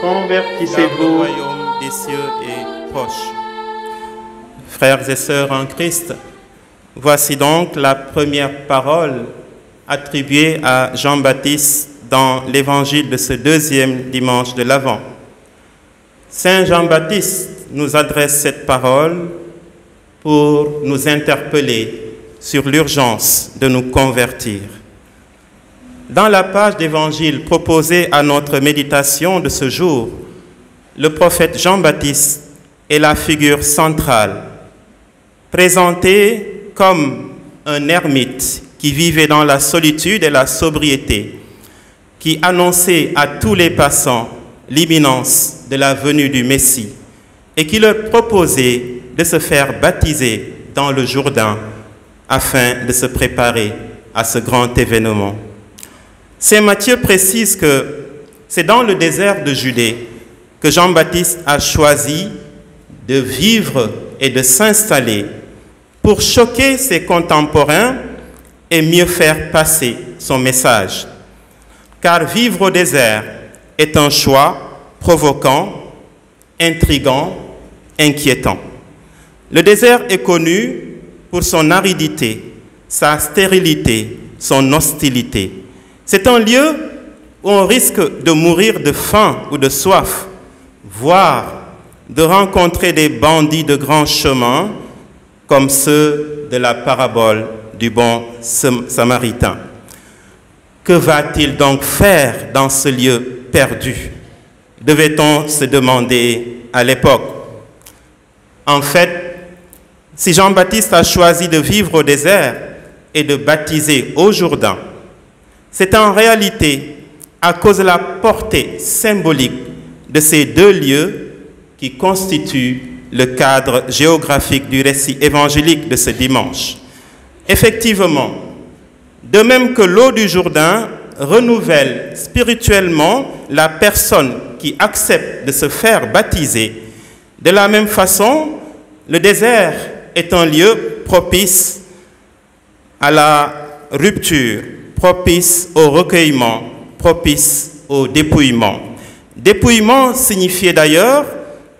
convertissez-vous. Le royaume des cieux est proche. Frères et sœurs en Christ, voici donc la première parole attribuée à Jean-Baptiste dans l'évangile de ce deuxième dimanche de l'Avent. Saint Jean-Baptiste nous adresse cette parole pour nous interpeller sur l'urgence de nous convertir. Dans la page d'évangile proposée à notre méditation de ce jour, le prophète Jean-Baptiste est la figure centrale, présenté comme un ermite qui vivait dans la solitude et la sobriété, qui annonçait à tous les passants l'imminence de la venue du Messie et qui leur proposait de se faire baptiser dans le Jourdain afin de se préparer à ce grand événement. Saint Matthieu précise que c'est dans le désert de Judée que Jean-Baptiste a choisi de vivre et de s'installer pour choquer ses contemporains et mieux faire passer son message. Car vivre au désert est un choix provoquant, intrigant, inquiétant. Le désert est connu pour son aridité, sa stérilité, son hostilité. C'est un lieu où on risque de mourir de faim ou de soif, voire de rencontrer des bandits de grand chemin comme ceux de la parabole du bon Samaritain. Que va-t-il donc faire dans ce lieu perdu? Devait-on se demander à l'époque. En fait, si Jean-Baptiste a choisi de vivre au désert et de baptiser au Jourdain, c'est en réalité à cause de la portée symbolique de ces deux lieux qui constituent le cadre géographique du récit évangélique de ce dimanche. Effectivement, de même que l'eau du Jourdain renouvelle spirituellement la personne qui accepte de se faire baptiser, de la même façon, le désert est un lieu propice à la rupture, propice au recueillement, propice au dépouillement. Dépouillement signifié d'ailleurs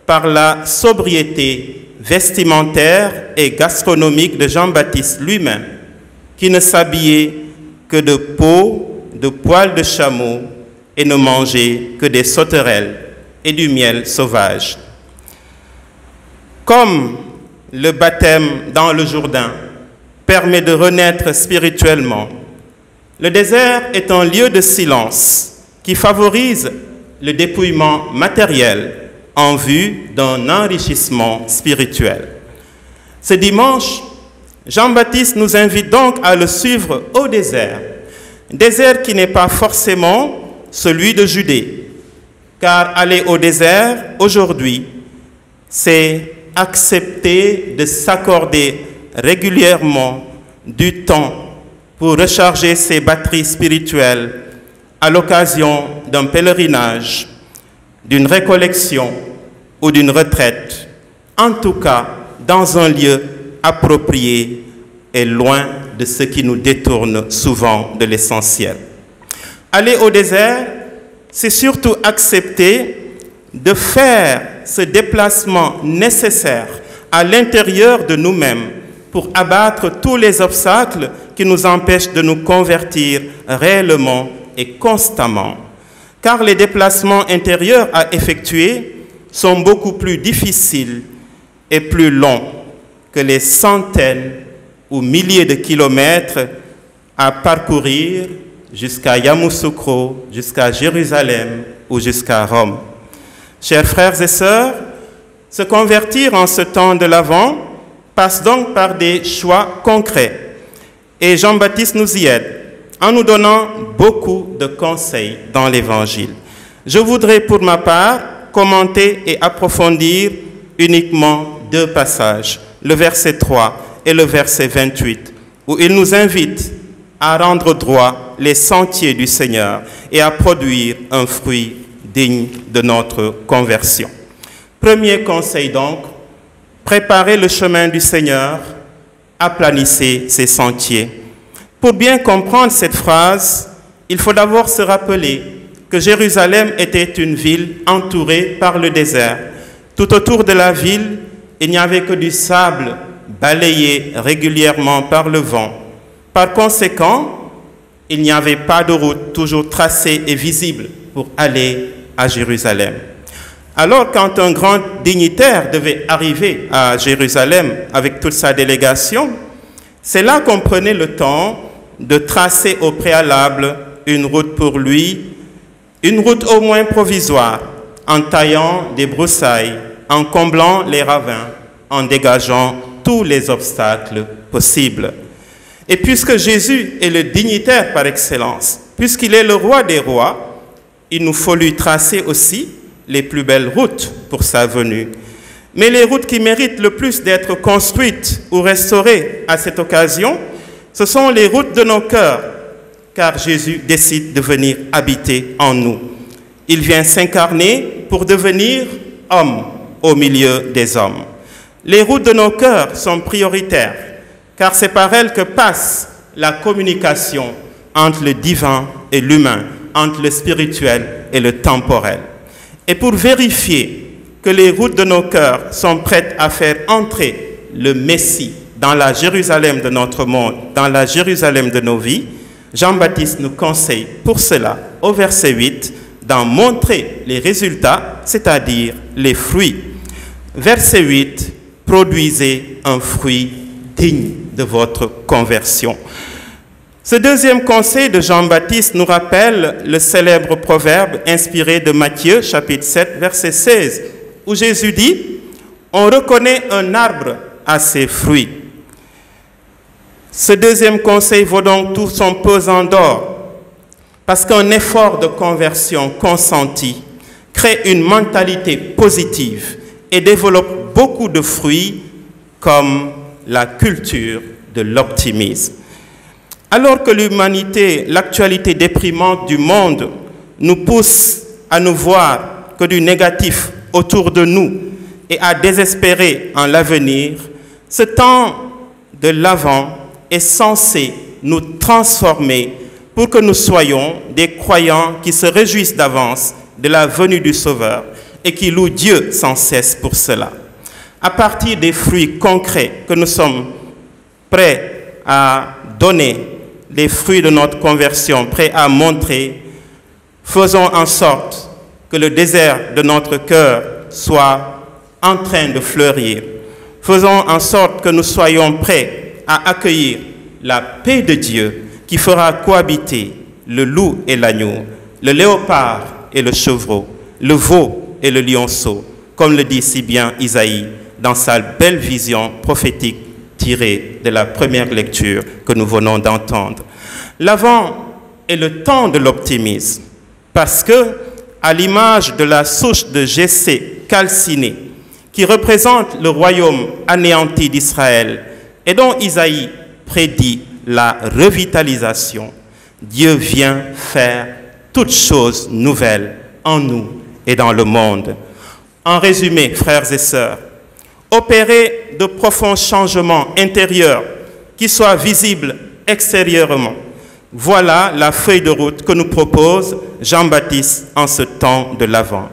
par la sobriété vestimentaire et gastronomique de Jean-Baptiste lui-même, qui ne s'habillait que de peau, de poils de chameau et ne mangeait que des sauterelles et du miel sauvage. Comme le baptême dans le Jourdain permet de renaître spirituellement, le désert est un lieu de silence qui favorise le dépouillement matériel en vue d'un enrichissement spirituel. Ce dimanche, Jean-Baptiste nous invite donc à le suivre au désert qui n'est pas forcément celui de Judée, car aller au désert aujourd'hui, c'est accepter de s'accorder régulièrement du temps pour recharger ses batteries spirituelles à l'occasion d'un pèlerinage, d'une récollection ou d'une retraite, en tout cas dans un lieu approprié et loin de ce qui nous détourne souvent de l'essentiel. Aller au désert, c'est surtout accepter de faire ce déplacement nécessaire à l'intérieur de nous-mêmes pour abattre tous les obstacles qui nous empêchent de nous convertir réellement et constamment. Car les déplacements intérieurs à effectuer sont beaucoup plus difficiles et plus longs que les centaines ou milliers de kilomètres à parcourir jusqu'à Yamoussoukro, jusqu'à Jérusalem ou jusqu'à Rome. Chers frères et sœurs, se convertir en ce temps de l'Avent passe donc par des choix concrets. Et Jean-Baptiste nous y aide en nous donnant beaucoup de conseils dans l'Évangile. Je voudrais pour ma part commenter et approfondir uniquement deux passages, le verset 3 et le verset 28, où il nous invite à rendre droit les sentiers du Seigneur et à produire un fruit digne de notre conversion. Premier conseil donc, préparez le chemin du Seigneur, aplanissez ses sentiers. Pour bien comprendre cette phrase, il faut d'abord se rappeler que Jérusalem était une ville entourée par le désert. Tout autour de la ville, il n'y avait que du sable balayé régulièrement par le vent. Par conséquent, il n'y avait pas de route toujours tracée et visible pour aller à Jérusalem. Alors, quand un grand dignitaire devait arriver à Jérusalem avec toute sa délégation, c'est là qu'on prenait le temps de tracer au préalable une route pour lui, une route au moins provisoire, en taillant des broussailles, en comblant les ravins, en dégageant tous les obstacles possibles. Et puisque Jésus est le dignitaire par excellence, puisqu'il est le roi des rois, il nous faut lui tracer aussi les plus belles routes pour sa venue. Mais les routes qui méritent le plus d'être construites ou restaurées à cette occasion, ce sont les routes de nos cœurs, car Jésus décide de venir habiter en nous. Il vient s'incarner pour devenir homme au milieu des hommes. Les routes de nos cœurs sont prioritaires, car c'est par elles que passe la communication entre le divin et l'humain, entre le spirituel et le temporel. Et pour vérifier que les routes de nos cœurs sont prêtes à faire entrer le Messie dans la Jérusalem de notre monde, dans la Jérusalem de nos vies, Jean-Baptiste nous conseille pour cela, au verset 8, d'en montrer les résultats, c'est-à-dire les fruits. Verset 8, produisez un fruit digne de votre conversion. Ce deuxième conseil de Jean-Baptiste nous rappelle le célèbre proverbe inspiré de Matthieu, chapitre 7, verset 16, où Jésus dit « On reconnaît un arbre à ses fruits ». Ce deuxième conseil vaut donc tout son pesant d'or, parce qu'un effort de conversion consenti crée une mentalité positive et développe beaucoup de fruits comme la culture de l'optimisme. Alors que l'humanité, l'actualité déprimante du monde nous pousse à ne voir que du négatif autour de nous et à désespérer en l'avenir, ce temps de l'Avent est censé nous transformer pour que nous soyons des croyants qui se réjouissent d'avance de la venue du Sauveur et qui louent Dieu sans cesse pour cela. À partir des fruits concrets que nous sommes prêts à donner, les fruits de notre conversion, prêts à montrer, faisons en sorte que le désert de notre cœur soit en train de fleurir. Faisons en sorte que nous soyons prêts à accueillir la paix de Dieu qui fera cohabiter le loup et l'agneau, le léopard et le chevreau, le veau et le lionceau, comme le dit si bien Isaïe dans sa belle vision prophétique tirée de la première lecture que nous venons d'entendre. L'Avent est le temps de l'optimisme, parce que, à l'image de la souche de Jessé calcinée, qui représente le royaume anéanti d'Israël et dont Isaïe prédit la revitalisation, Dieu vient faire toutes choses nouvelles en nous et dans le monde. En résumé, frères et sœurs, opérer de profonds changements intérieurs qui soient visibles extérieurement. Voilà la feuille de route que nous propose Jean-Baptiste en ce temps de l'Avent.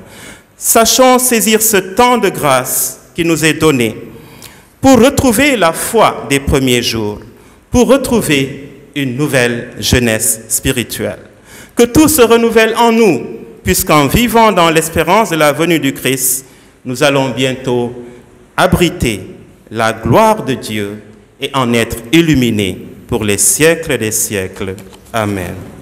Sachons saisir ce temps de grâce qui nous est donné pour retrouver la foi des premiers jours, pour retrouver une nouvelle jeunesse spirituelle. Que tout se renouvelle en nous, puisqu'en vivant dans l'espérance de la venue du Christ, nous allons bientôt abriter la gloire de Dieu et en être illuminés pour les siècles des siècles. Amen.